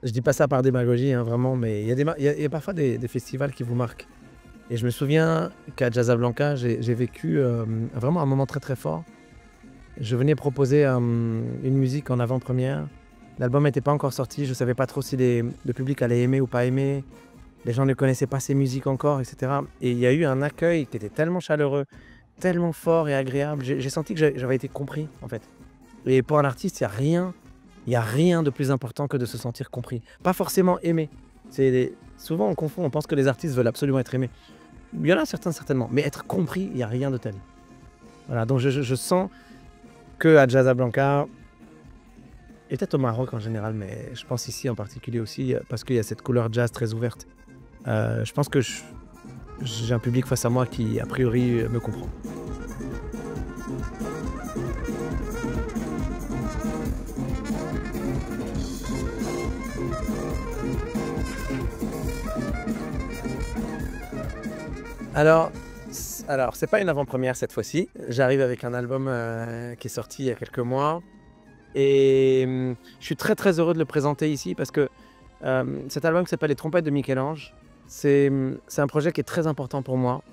Je dis pas ça par démagogie, hein, vraiment, mais il y a parfois des festivals qui vous marquent. Et je me souviens qu'à Casablanca, j'ai vécu vraiment un moment très très fort. Je venais proposer une musique en avant-première. L'album n'était pas encore sorti, je ne savais pas trop si le public allait aimer ou pas aimer. Les gens ne connaissaient pas ces musiques encore, etc. Et il y a eu un accueil qui était tellement chaleureux, tellement fort et agréable. J'ai senti que j'avais été compris, en fait. Et pour un artiste, il y a rien de plus important que de se sentir compris. Pas forcément aimé. Souvent on confond, on pense que les artistes veulent absolument être aimés. Il y en a certains certainement, mais être compris, il y a rien de tel. Voilà, donc je sens qu'à Casablanca et peut-être au Maroc en général, mais je pense ici en particulier aussi, parce qu'il y a cette couleur jazz très ouverte. Je pense que j'ai un public face à moi qui, a priori, me comprend. Alors, c'est pas une avant-première cette fois-ci. J'arrive avec un album qui est sorti il y a quelques mois. Et je suis très très heureux de le présenter ici parce que cet album qui s'appelle Les Trompettes de Michel-Ange, c'est un projet qui est très important pour moi.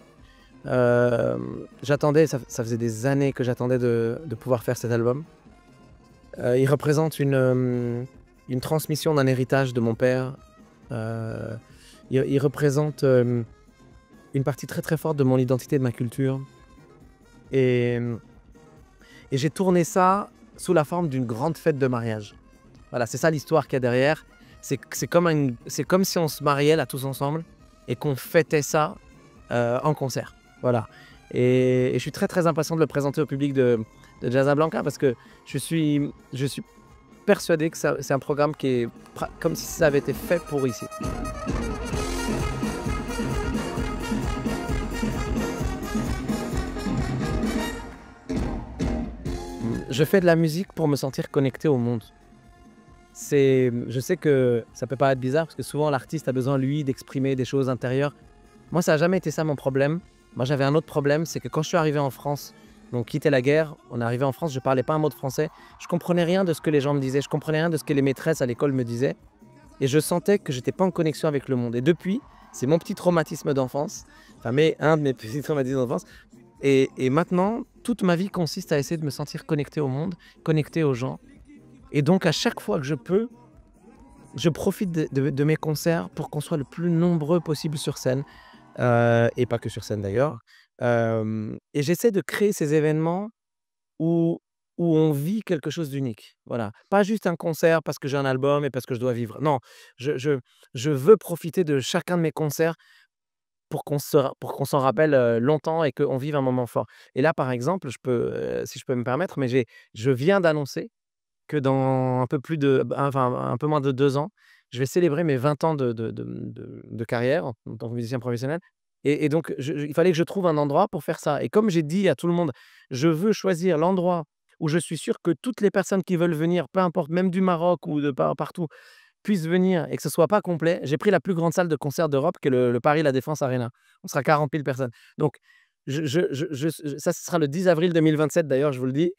J'attendais, ça faisait des années que j'attendais de pouvoir faire cet album. Il représente une transmission d'un héritage de mon père. Euh, il représente une partie très très forte de mon identité, de ma culture. Et, et j'ai tourné ça sous la forme d'une grande fête de mariage. Voilà, c'est ça l'histoire qu'il y a derrière. C'est comme si on se mariait là tous ensemble et qu'on fêtait ça en concert. Voilà. Et je suis très très impatient de le présenter au public de Casablanca parce que je suis persuadé que c'est un programme qui est comme si ça avait été fait pour ici. Je fais de la musique pour me sentir connecté au monde. Je sais que ça peut paraître bizarre parce que souvent l'artiste a besoin, lui, d'exprimer des choses intérieures. Moi, ça n'a jamais été ça mon problème. Moi, j'avais un autre problème, c'est que quand je suis arrivé en France, donc quitter la guerre, on est arrivé en France, je parlais pas un mot de français. Je comprenais rien de ce que les gens me disaient, je comprenais rien de ce que les maîtresses à l'école me disaient. Et je sentais que j'étais pas en connexion avec le monde. Et depuis, c'est mon petit traumatisme d'enfance, enfin, mais un de mes petits traumatismes d'enfance. Et maintenant, toute ma vie consiste à essayer de me sentir connecté au monde, connecté aux gens. Et donc, à chaque fois que je peux, je profite de mes concerts pour qu'on soit le plus nombreux possible sur scène, et pas que sur scène d'ailleurs. Et j'essaie de créer ces événements où on vit quelque chose d'unique. Voilà. Pas juste un concert parce que j'ai un album et parce que je dois vivre. Non, je veux profiter de chacun de mes concerts pour qu'on s'en rappelle, longtemps et qu'on vive un moment fort. Et là, par exemple, si je peux me permettre, mais je viens d'annoncer que dans un peu plus de enfin, un peu moins de 2 ans, je vais célébrer mes 20 ans de carrière en tant que musicien professionnel et donc il fallait que je trouve un endroit pour faire ça et comme j'ai dit à tout le monde: «Je veux choisir l'endroit où je suis sûr que toutes les personnes qui veulent venir, peu importe, même du Maroc ou de partout, puissent venir et que ce soit pas complet». J'ai pris la plus grande salle de concert d'Europe qui est le Paris La Défense Arena. On sera 40 000 personnes. Donc ça, ce sera le 10 avril 2027 d'ailleurs, je vous le dis.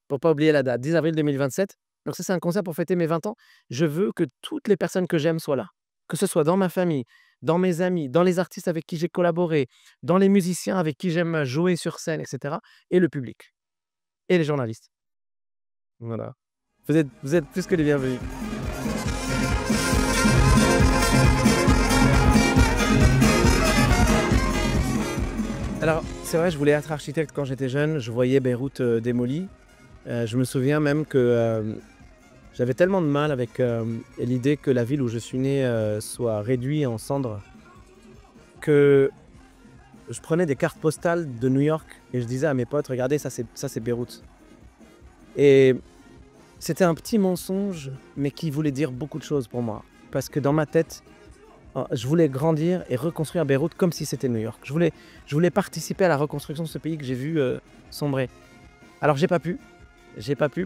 Pour pas oublier la date, 10 avril 2027. Donc ça, c'est un concert pour fêter mes 20 ans. Je veux que toutes les personnes que j'aime soient là. Que ce soit dans ma famille, dans mes amis, dans les artistes avec qui j'ai collaboré, dans les musiciens avec qui j'aime jouer sur scène, et cetera et le public et les journalistes. Voilà. Vous êtes plus que les bienvenus. Alors, c'est vrai, je voulais être architecte quand j'étais jeune. Je voyais Beyrouth, démolie. Je me souviens même que, j'avais tellement de mal avec, l'idée que la ville où je suis né, soit réduite en cendres, que je prenais des cartes postales de New York et je disais à mes potes: «Regardez, ça c'est Beyrouth» et c'était un petit mensonge, mais qui voulait dire beaucoup de choses pour moi. Parce que dans ma tête, je voulais grandir et reconstruire Beyrouth comme si c'était New York. Je voulais participer à la reconstruction de ce pays que j'ai vu, sombrer. Alors j'ai pas pu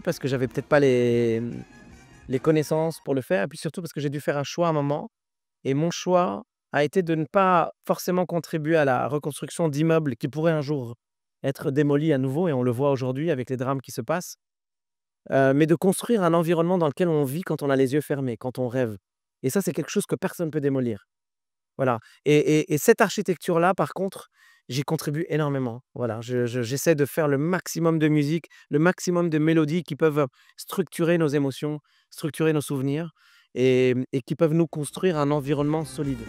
parce que j'avais peut-être pas les connaissances pour le faire et puis surtout parce que j'ai dû faire un choix à un moment et mon choix a été de ne pas forcément contribuer à la reconstruction d'immeubles qui pourraient un jour être démolis à nouveau et on le voit aujourd'hui avec les drames qui se passent. mais de construire un environnement dans lequel on vit quand on a les yeux fermés, quand on rêve. Et ça, c'est quelque chose que personne ne peut démolir. Voilà. Et cette architecture-là, par contre, j'y contribue énormément. Voilà, j'essaie de faire le maximum de musique, le maximum de mélodies qui peuvent, structurer nos émotions, structurer nos souvenirs et qui peuvent nous construire un environnement solide.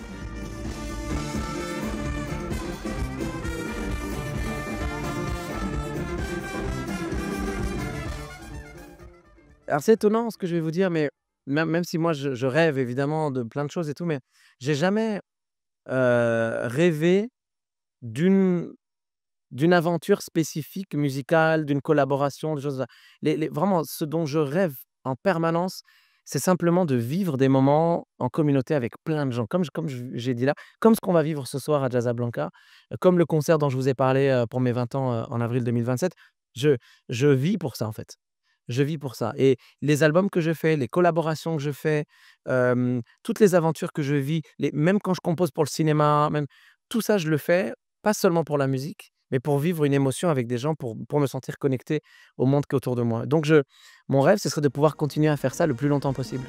Alors c'est étonnant ce que je vais vous dire, mais même si moi je rêve évidemment de plein de choses et tout, mais j'ai jamais, rêvé d'une d'une aventure spécifique musicale, d'une collaboration, des choses les vraiment ce dont je rêve en permanence, c'est simplement de vivre des moments en communauté avec plein de gens, j'ai dit là, comme ce qu'on va vivre ce soir à Casablanca, comme le concert dont je vous ai parlé, pour mes 20 ans, en avril 2027. Je je vis pour ça, en fait. Je vis pour ça et les albums que je fais, les collaborations que je fais, toutes les aventures que je vis, les même quand je compose pour le cinéma, même tout ça, je le fais pas seulement pour la musique, mais pour vivre une émotion avec des gens, pour me sentir connecté au monde qui est autour de moi. Donc mon rêve, ce serait de pouvoir continuer à faire ça le plus longtemps possible.